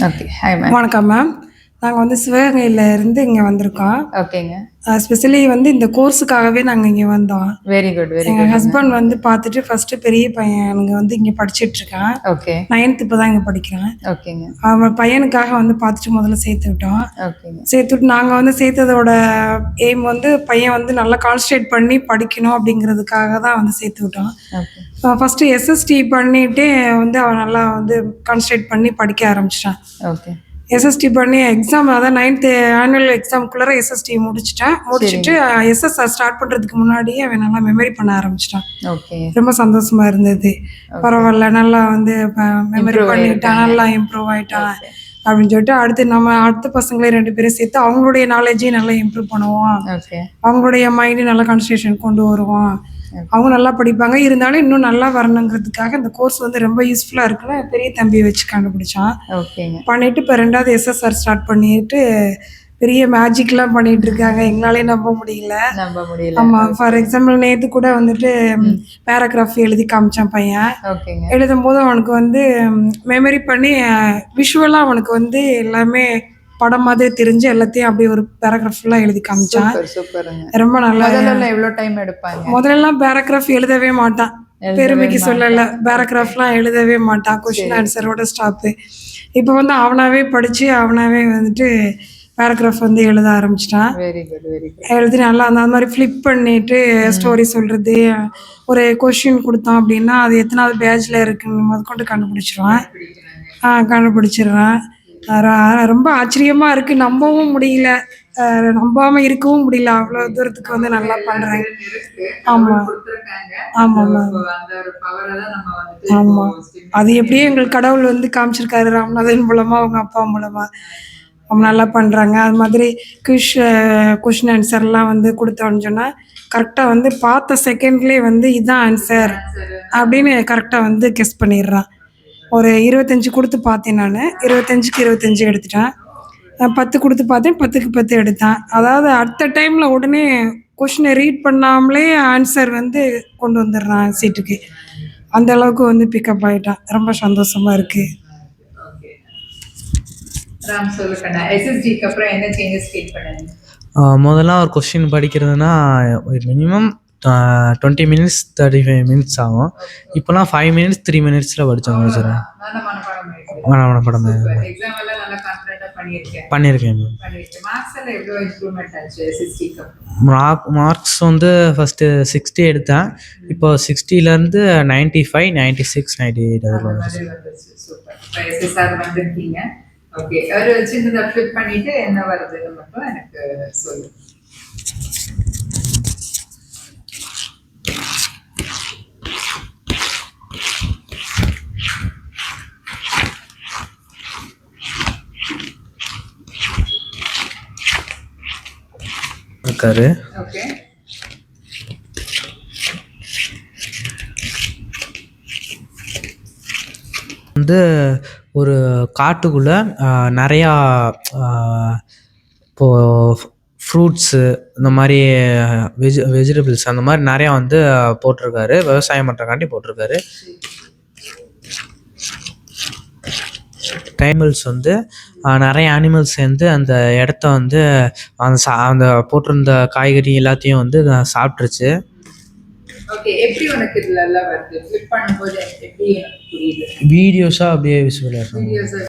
Okay. Hi ma'am. வணக்கம் ma'am. நாங்கள் வந்து சிவகங்கையில இருந்து இங்கே வந்திருக்கோம். ஓகேங்க. ஸ்பெஷலி வந்து இந்த கோர்ஸுக்காகவே நாங்கள் இங்கே வந்தோம். வெரி குட், வெரி எங்கள் குட். ஹஸ்பண்ட் வந்து பார்த்துட்டு ஃபஸ்ட்டு பெரிய பையனுங்க வந்து இங்கே படிச்சிட்ருக்கான். ஓகே. 9th இப்போ தான் இங்கே படிக்கிறான். ஓகேங்க. அவன் பையனுக்காக வந்து பார்த்துட்டு முதல்ல சேர்த்து விட்டோம். ஓகேங்க. சேர்த்துட்டு நாங்கள் வந்து சேர்த்ததோட எய்ம் வந்து பையன் வந்து நல்லா கான்சன்ட்ரேட் பண்ணி படிக்கணும் அப்படிங்கிறதுக்காக தான் வந்து சேர்த்து விட்டோம். ஓகே. ஃபஸ்ட்டு எஸ்எஸ்டி பண்ணிவிட்டு வந்து அவன் நல்லா வந்து கான்சன்ட்ரேட் பண்ணி படிக்க ஆரம்பிச்சிட்டான். ஓகே. எஸ்எஸ்டி பண்ணி எக்ஸாம் அதான் 9th ஆனுவல் எக்ஸாமுக்குள்ளே எஸ்எஸ்டி முடிச்சுட்டு எஸ்எஸ்ஆர் ஸ்டார்ட் பண்ணுறதுக்கு முன்னாடியே அவன் நல்லா மெமரி பண்ண ஆரம்பிச்சிட்டான். ஓகே. ரொம்ப சந்தோஷமா இருந்தது. பரவாயில்ல, நல்லா வந்து மெமரி பண்ணிட்டான், நல்லா இம்ப்ரூவ் ஆகிட்டான் அப்படின்னு சொல்லிட்டு அடுத்த பசங்களே 2 பேரும் சேர்த்து அவங்களுடைய நாலேஜையும் நல்லா இம்ப்ரூவ் பண்ணுவோம், அவங்களுடைய மைண்டு நல்லா கான்சன்ட்ரேஷன் கொண்டு வருவோம், அவங்க நல்லா படிப்பாங்க, இருந்தாலும் இன்னும் நல்லா வரணுங்கிறதுக்காக இந்த கோர்ஸ் வந்து ரொம்ப யூஸ்ஃபுல்லாக இருக்குன்னு பெரிய தம்பியை வச்சு கண்டுபிடிச்சான். பண்ணிவிட்டு இப்போ 2வது எஸ்எஸ்ஆர் ஸ்டார்ட் பண்ணிட்டு பெரிய மேஜிக்லாம் பண்ணிட்டு இருக்காங்க. எங்களாலே நம்ப முடியல. ஆமாம். ஃபார் எக்ஸாம்பிள் நேற்று கூட வந்துட்டு பேராகிராஃப் எழுதி காமிச்சான் பையன். எழுதும் போது அவனுக்கு வந்து மெமரி பண்ணி விஷுவலாக அவனுக்கு வந்து எல்லாமே படம் மாதிரி தெரிஞ்சு எல்லாத்தையும் அப்படியே ஒரு பேராகிராஃப் ஃபுல்லாக எழுதி காமிச்சான். ரொம்ப நல்லா. எவ்வளோ டைம் எடுப்பாங்க? முதல்லலாம் பேராகிராஃப் எழுதவே மாட்டான், பெருமைக்கு சொல்லலை. பேராகிராஃப்லாம் எழுதவே மாட்டான், கொஸ்டின் ஆன்சரோட ஸ்டாப்பு. இப்போ வந்து அவனாவே படித்து அவனாவே வந்துட்டு பேராகிராஃப் வந்து எழுத ஆரம்பிச்சிட்டான். எழுதி நல்லா அந்த மாதிரி ஃப்ளிப் பண்ணிட்டு ஸ்டோரி சொல்கிறது, ஒரு கொஷின் கொடுத்தோம் அப்படின்னா அது எத்தனாவது பேஜில் இருக்குன்னு முதற்கொண்டு கண்டுபிடிச்சிடுறான். ரொம்ப ஆச்சரியமாக இருக்குது. நம்பவும் முடியல, நம்பாமல் இருக்கவும் முடியல. அவ்வளோ தூரத்துக்கு வந்து நல்லா பண்ணுறாங்க. ஆமாம் ஆமாம் மேம். ஆமாம், அது எப்படியே எங்களுக்கு கடவுள் வந்து காமிச்சிருக்காரு, ராமநாதன் மூலமாக, அவங்க அப்பா மூலமாக. அவங்க நல்லா பண்ணுறாங்க. அது மாதிரி கொஷின் ஆன்சர்லாம் வந்து கொடுத்தோன்னு சொன்னால் கரெக்டாக வந்து பார்த்த செகண்ட்லேயே வந்து இதுதான் ஆன்சர் அப்படின்னு கரெக்டாக வந்து கெஸ் பண்ணிடுறான். ஒரு 25 கொடுத்து பார்த்தேன் நான், 25க்கு 25 எடுத்துட்டான். 10 கொடுத்து பார்த்தேன், 10க்கு 10 எடுத்தான். அதாவது அடுத்த டைமில் உடனே கொஷினை ரீட் பண்ணாமலே ஆன்சர் வந்து கொண்டு வந்துடுறான் சீட்டுக்கு. அந்த அளவுக்கு வந்து பிக்கப் ஆகிட்டான். ரொம்ப சந்தோஷமாக இருக்குது. முதல்ல ஒரு கொஸ்டின் படிக்கிறதுனா மினிமம் 20 minutes 35 minutes ஆகும். இப்போலாம் 5 minutes 3 minutesல படித்தோம் முடிச்சிடறேன். படம் பண்ணியிருக்கேன். மார்க்ஸ் வந்து ஃபஸ்ட்டு 60 எடுத்தேன், இப்போ 60லேருந்து 95 96 98 அதில். ஓகே, ஒரு சின்னதாக ஃபிளிப் பண்ணிட்டு என்ன வருதுன்னு மட்டும் எனக்கு சொல்லு. இருக்காரு. ஓகே. வந்து ஒரு காட்டுக்குள்ளே நிறையா இப்போது ஃப்ரூட்ஸு இந்த மாதிரி வெஜிடபிள்ஸ் அந்த மாதிரி நிறையா வந்து போட்டிருக்காரு, விவசாயம் பண்ணுறக்காண்டி போட்டிருக்காரு. டைமல்ஸ் வந்து நிறைய அனிமல்ஸ் சேர்ந்து அந்த இடத்த வந்து அந்த போட்டிருந்த காய்கறி எல்லாத்தையும் வந்து சாப்பிட்ருச்சு. எப்படி உனக்கு இதுல எல்லாம் வருது? ஃபிளிப் பண்ணும்போது எப்படி எனக்கு புரியுது? வீடியோஸாக அப்படியே விசுவலாக இருக்கும்.